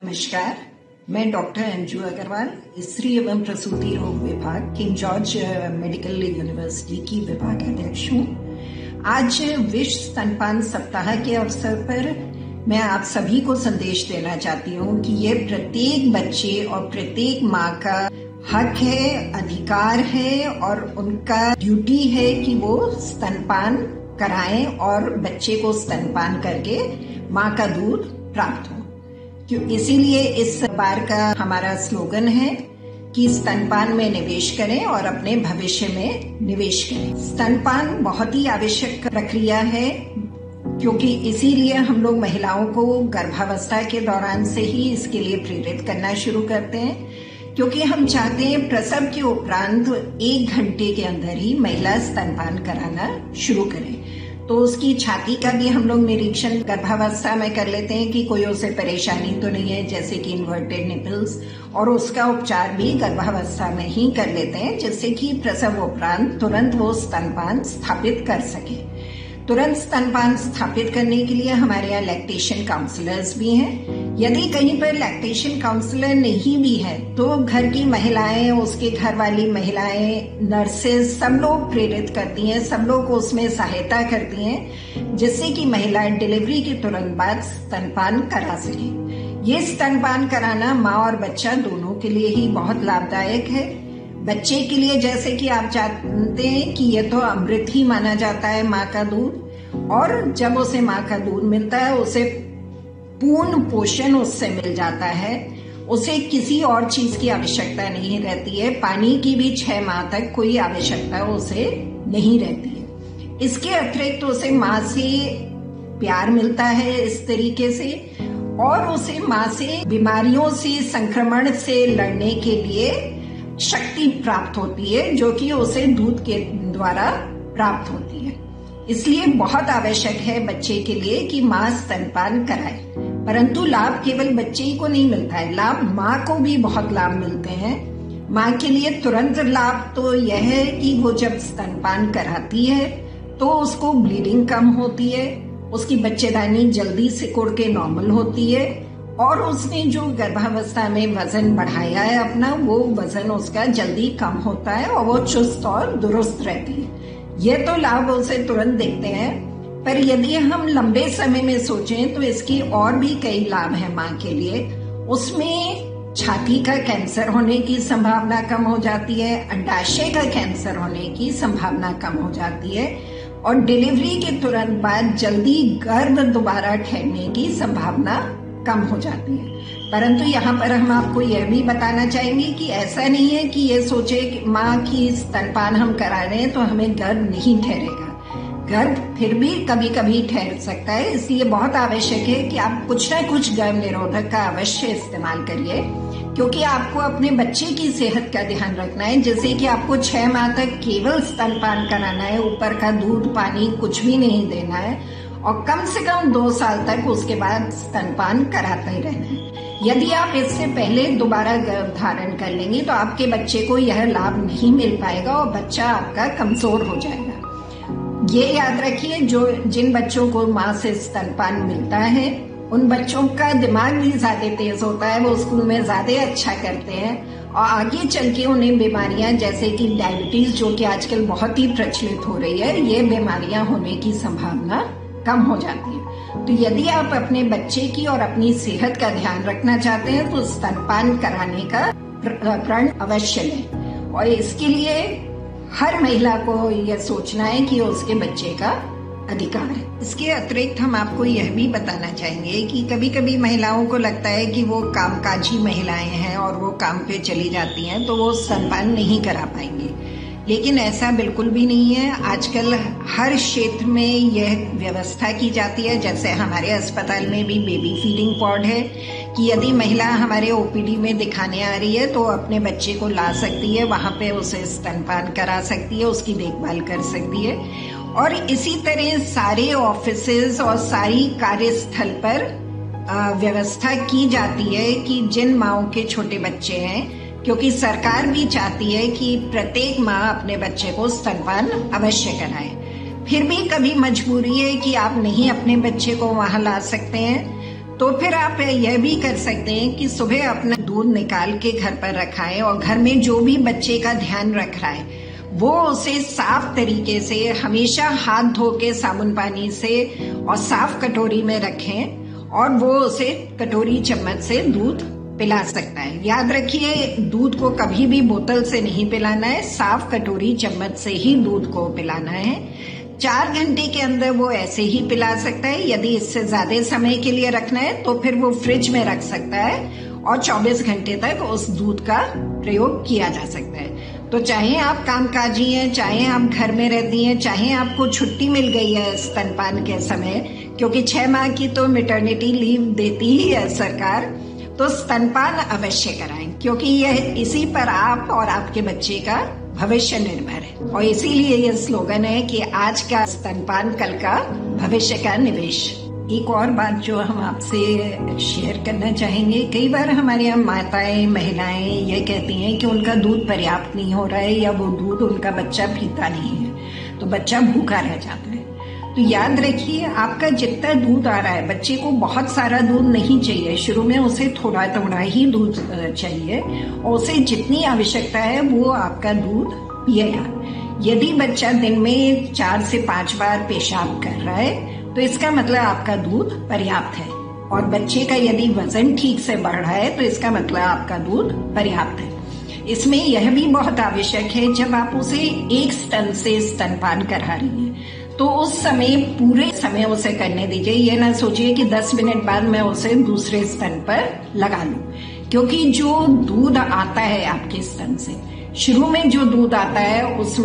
नमस्कार, मैं डॉक्टर अंजू अग्रवाल, स्त्री एवं प्रसूति रोग विभाग किंग जॉर्ज मेडिकल यूनिवर्सिटी की विभाग अध्यक्ष हूँ। आज विश्व स्तनपान सप्ताह के अवसर पर मैं आप सभी को संदेश देना चाहती हूँ कि ये प्रत्येक बच्चे और प्रत्येक माँ का हक है, अधिकार है और उनका ड्यूटी है कि वो स्तनपान कराएं और बच्चे को स्तनपान करके माँ का दूध प्राप्त हो। इसीलिए इस बार का हमारा स्लोगन है कि स्तनपान में निवेश करें और अपने भविष्य में निवेश करें। स्तनपान बहुत ही आवश्यक प्रक्रिया है क्योंकि इसीलिए हम लोग महिलाओं को गर्भावस्था के दौरान से ही इसके लिए प्रेरित करना शुरू करते हैं, क्योंकि हम चाहते हैं प्रसव के उपरांत 1 घंटे के अंदर ही महिला स्तनपान कराना शुरू करे। तो उसकी छाती का भी हम लोग निरीक्षण गर्भावस्था में कर लेते हैं कि कोई उसे परेशानी तो नहीं है, जैसे कि इन्वर्टेड निपल्स, और उसका उपचार भी गर्भावस्था में ही कर लेते हैं, जिससे कि प्रसव उपरांत तुरंत वो स्तनपान स्थापित कर सके। तुरंत स्तनपान स्थापित करने के लिए हमारे यहाँ लैक्टेशन काउंसलर्स भी हैं। यदि कहीं पर लैक्टेशन काउंसलर नहीं भी है तो घर की महिलाएं, उसके घर वाली महिलाएं, नर्सेज सब लोग प्रेरित करती हैं, सब लोग उसमें सहायता करती हैं, जिससे कि महिलाएं डिलीवरी के तुरंत बाद स्तनपान करा सकें। ये स्तनपान कराना माँ और बच्चा दोनों के लिए ही बहुत लाभदायक है। बच्चे के लिए जैसे कि आप जानते हैं कि ये तो अमृत ही माना जाता है माँ का दूध, और जब उसे माँ का दूध मिलता है उसे पूर्ण पोषण उससे मिल जाता है, उसे किसी और चीज की आवश्यकता नहीं रहती है। पानी की भी 6 माह तक कोई आवश्यकता उसे नहीं रहती है। इसके अतिरिक्त उसे माँ से प्यार मिलता है इस तरीके से, और उसे माँ से बीमारियों से, संक्रमण से लड़ने के लिए शक्ति प्राप्त होती है, जो कि उसे दूध के द्वारा प्राप्त होती है। इसलिए बहुत आवश्यक है बच्चे के लिए कि माँ स्तनपान कराए। परंतु लाभ केवल बच्चे ही को नहीं मिलता है, लाभ माँ को भी बहुत लाभ मिलते हैं। माँ के लिए तुरंत लाभ तो यह है कि वो जब स्तनपान कराती है तो उसको ब्लीडिंग कम होती है, उसकी बच्चेदानी जल्दी सिकुड़ के नॉर्मल होती है, और उसने जो गर्भावस्था में वजन बढ़ाया है अपना, वो वजन उसका जल्दी कम होता है और वो चुस्त और दुरुस्त रहती है। ये तो लाभ उसे तुरंत देखते हैं, पर यदि हम लंबे समय में सोचें तो इसकी और भी कई लाभ हैं माँ के लिए। उसमें छाती का कैंसर होने की संभावना कम हो जाती है, अंडाशय का कैंसर होने की संभावना कम हो जाती है, और डिलीवरी के तुरंत बाद जल्दी गर्भ दोबारा ठहरने की संभावना कम हो जाती है। परंतु यहाँ पर हम आपको यह भी बताना चाहेंगे कि ऐसा नहीं है कि ये सोचे कि माँ की स्तनपान हम करा रहे हैं तो हमें गर्भ नहीं ठहरेगा। गर्भ फिर भी कभी कभी ठहर सकता है। इसलिए बहुत आवश्यक है कि आप कुछ ना कुछ गर्भ निरोधक का अवश्य इस्तेमाल करिए, क्योंकि आपको अपने बच्चे की सेहत का ध्यान रखना है। जैसे कि आपको 6 माह तक केवल स्तनपान कराना है, ऊपर का दूध पानी कुछ भी नहीं देना है, और कम से कम 2 साल तक उसके बाद स्तनपान कराते ही रहना है। यदि आप इससे पहले दोबारा गर्भ धारण कर लेंगे तो आपके बच्चे को यह लाभ नहीं मिल पाएगा और बच्चा आपका कमजोर हो जाएगा। ये याद रखिए, जिन बच्चों को माँ से स्तनपान मिलता है उन बच्चों का दिमाग भी ज्यादा तेज होता है, वो स्कूल में ज्यादा अच्छा करते हैं, और आगे चल के उन्हें बीमारियां जैसे कि डायबिटीज, जो कि आजकल बहुत ही प्रचलित हो रही है, ये बीमारियां होने की संभावना कम हो जाती है। तो यदि आप अपने बच्चे की और अपनी सेहत का ध्यान रखना चाहते हैं तो स्तनपान कराने का प्रण अवश्य लें, और इसके लिए हर महिला को यह सोचना है कि उसके बच्चे का अधिकार है। इसके अतिरिक्त हम आपको यह भी बताना चाहेंगे कि कभी कभी महिलाओं को लगता है कि वो कामकाजी महिलाएं हैं और वो काम पे चली जाती हैं तो वो स्तनपान नहीं करा पाएंगी, लेकिन ऐसा बिल्कुल भी नहीं है। आजकल हर क्षेत्र में यह व्यवस्था की जाती है। जैसे हमारे अस्पताल में भी बेबी फीडिंग पॉड है कि यदि महिला हमारे ओपीडी में दिखाने आ रही है तो अपने बच्चे को ला सकती है, वहां पे उसे स्तनपान करा सकती है, उसकी देखभाल कर सकती है। और इसी तरह सारे ऑफिसेज और सारी कार्यस्थल पर व्यवस्था की जाती है कि जिन माँओं के छोटे बच्चे हैं, क्योंकि सरकार भी चाहती है कि प्रत्येक माँ अपने बच्चे को स्तनपान अवश्य कराए। फिर भी कभी मजबूरी है कि आप नहीं अपने बच्चे को वहां ला सकते हैं, तो फिर आप यह भी कर सकते हैं कि सुबह अपना दूध निकाल के घर पर रखाएं और घर में जो भी बच्चे का ध्यान रख रहा है वो उसे साफ तरीके से हमेशा हाथ धो के साबुन पानी से और साफ कटोरी में रखें और वो उसे कटोरी चम्मच से दूध पिला सकता है। याद रखिए, दूध को कभी भी बोतल से नहीं पिलाना है, साफ कटोरी चम्मच से ही दूध को पिलाना है। 4 घंटे के अंदर वो ऐसे ही पिला सकता है। यदि इससे ज्यादा समय के लिए रखना है तो फिर वो फ्रिज में रख सकता है और 24 घंटे तक उस दूध का प्रयोग किया जा सकता है। तो चाहे आप कामकाजी हैं, चाहे आप घर में रहती हैं, चाहे आपको छुट्टी मिल गई है स्तनपान के समय, क्योंकि 6 माह की तो मैटरनिटी लीव देती ही है सरकार, तो स्तनपान अवश्य कराएं, क्योंकि यह इसी पर आप और आपके बच्चे का भविष्य निर्भर है। और इसीलिए यह स्लोगन है कि आज का स्तनपान कल का भविष्य का निवेश। एक और बात जो हम आपसे शेयर करना चाहेंगे, कई बार हमारे यहाँ माताएं, महिलाएं ये कहती हैं कि उनका दूध पर्याप्त नहीं हो रहा है या वो दूध उनका बच्चा पीता नहीं है, तो बच्चा भूखा रह जाता है। तो याद रखिए, आपका जितना दूध आ रहा है, बच्चे को बहुत सारा दूध नहीं चाहिए, शुरू में उसे थोड़ा थोड़ा ही दूध चाहिए और उसे जितनी आवश्यकता है वो आपका दूध पिएगा। यदि बच्चा दिन में 4 से 5 बार पेशाब कर रहा है तो इसका मतलब आपका दूध पर्याप्त है, और बच्चे का यदि वजन ठीक से बढ़ रहा है तो इसका मतलब आपका दूध पर्याप्त है। इसमें यह भी बहुत आवश्यक है, जब आप उसे एक स्तन से स्तनपान करा रही है तो उस समय पूरे समय उसे करने दीजिए। ये ना सोचिए कि 10 मिनट बाद मैं उसे दूसरे स्तन पर लगा लूं, क्योंकि जो दूध आता है आपके स्तन से, शुरू में जो दूध आता है उसमें